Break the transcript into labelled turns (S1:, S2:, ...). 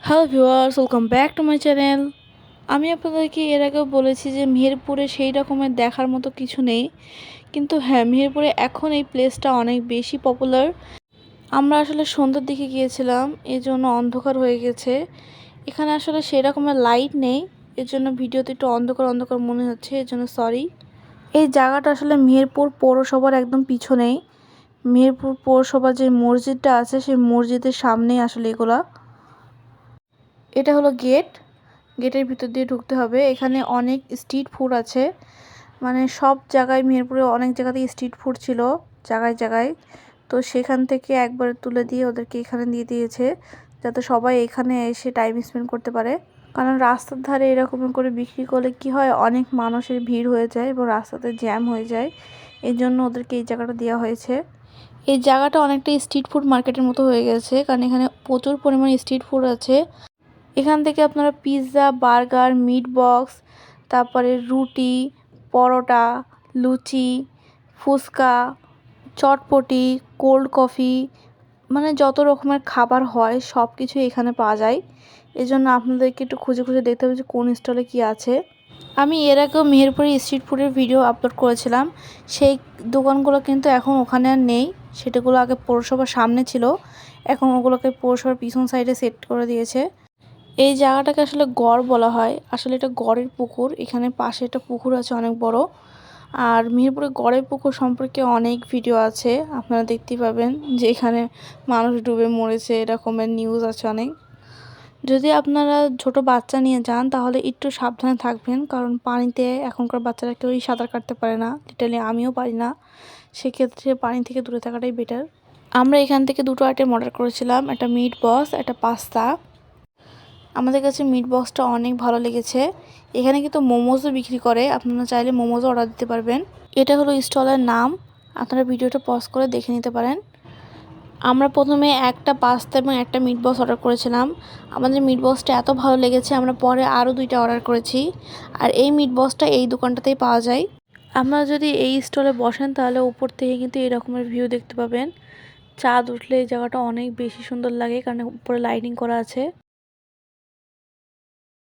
S1: Hello viewers, welcome back to my channel. আমি আপনাদেরকে এর আগেও বলেছি যে মেহেরপুরে সেই রকমের দেখার মতো কিছু নেই, কিন্তু হ্যাঁ, মেহেরপুরে এখন এই প্লেসটা অনেক বেশি পপুলার। আমরা আসলে সন্ধ্যার দিকে গিয়েছিলাম, এই জন্য অন্ধকার হয়ে গেছে। এখানে আসলে সেই রকমের লাইট নেই, এর জন্য ভিডিওতে একটু অন্ধকার অন্ধকার মনে হচ্ছে, এর জন্য সরি। এই জায়গাটা আসলে মেহেরপুর পৌরসভার একদম পিছনেই। মেহেরপুর পৌরসভার যে মসজিদটা আছে সেই মসজিদের সামনেই আসলে এগুলা। এটা হলো গেট। গেটের ভিতর দিয়ে ঢুকতে হবে। এখানে অনেক স্ট্রিট ফুড আছে, মানে সব জায়গায় মেহেরপুরে অনেক জায়গাতেই স্ট্রিট ফুড ছিল জায়গায় জায়গায়। তো সেখান থেকে একবারে তুলে দিয়ে ওদেরকে এখানে দিয়ে দিয়েছে, যাতে সবাই এখানে এসে টাইম স্পেন্ড করতে পারে। কারণ রাস্তার ধারে এরকম করে বিক্রি করলে কি হয়, অনেক মানুষের ভিড় হয়ে যায় এবং রাস্তাতে জ্যাম হয়ে যায়। এই জন্য ওদেরকে এই জায়গাটা দেওয়া হয়েছে। এই জায়গাটা অনেকটা স্ট্রিট ফুড মার্কেটের মতো হয়ে গেছে, কারণ এখানে প্রচুর পরিমাণে স্ট্রিট ফুড আছে। এখান থেকে আপনারা পিৎজা, বার্গার, মিট বক্স, তারপরে রুটি, পরোটা, লুচি, ফুচকা, চটপটি, কোল্ড কফি, মানে যত রকমের খাবার হয় সব কিছুই এখানে পাওয়া যায়। এজন্য আপনাদেরকে একটু খুঁজে খুঁজে দেখতে হবে যে কোন স্টলে কী আছে। আমি এর আগেও মেহেরপুরে স্ট্রিট ফুডের ভিডিও আপলোড করেছিলাম। সেই দোকানগুলো কিন্তু এখন ওখানে আর নেই। সেটাগুলো আগে পৌরসভার সামনে ছিল, এখন ওগুলোকে পৌরসভার পিছন সাইডে সেট করে দিয়েছে। এই জায়গাটাকে আসলে গড় বলা হয়, আসলে এটা গড়ের পুকুর। এখানে পাশে একটা পুকুর আছে অনেক বড়। আর মিরপুরে গড়ের পুকুর সম্পর্কে অনেক ভিডিও আছে, আপনারা দেখতেই পাবেন যে এখানে মানুষ ডুবে মরেছে, এরকমের নিউজ আছে অনেক। যদি আপনারা ছোট বাচ্চা নিয়ে যান তাহলে একটু সাবধানে থাকবেন, কারণ পানিতে এখনকার বাচ্চারা কেউই সাঁতার কাটতে পারে না, লিটারালি আমিও পারি না। সেক্ষেত্রে পানি থেকে দূরে থাকাটাই বেটার। আমরা এখান থেকে দুটো আইটেম অর্ডার করেছিলাম, একটা মিট বক্স, একটা পাস্তা। আমাদের কাছে মিট বক্সটা অনেক ভালো লেগেছে। এখানে কিন্তু মোমোজও বিক্রি করে, আপনারা চাইলে মোমোজও অর্ডার দিতে পারবেন। এটা হলো স্টলের নাম, আপনারা ভিডিওটা পজ করে দেখে নিতে পারেন। আমরা প্রথমে একটা পাস্তা এবং একটা মিট বক্স অর্ডার করেছিলাম। আমাদের মিট বক্সটা এত ভালো লেগেছে, আমরা পরে আরও দুইটা অর্ডার করেছি। আর এই মিট বক্সটা এই দোকানটাতেই পাওয়া যায়। আপনারা যদি এই স্টলে বসেন তাহলে উপর থেকে কিন্তু এই রকমের ভিউ দেখতে পাবেন। চাঁদ উঠলে এই জায়গাটা অনেক বেশি সুন্দর লাগে, কারণ উপরে লাইটিং করা আছে।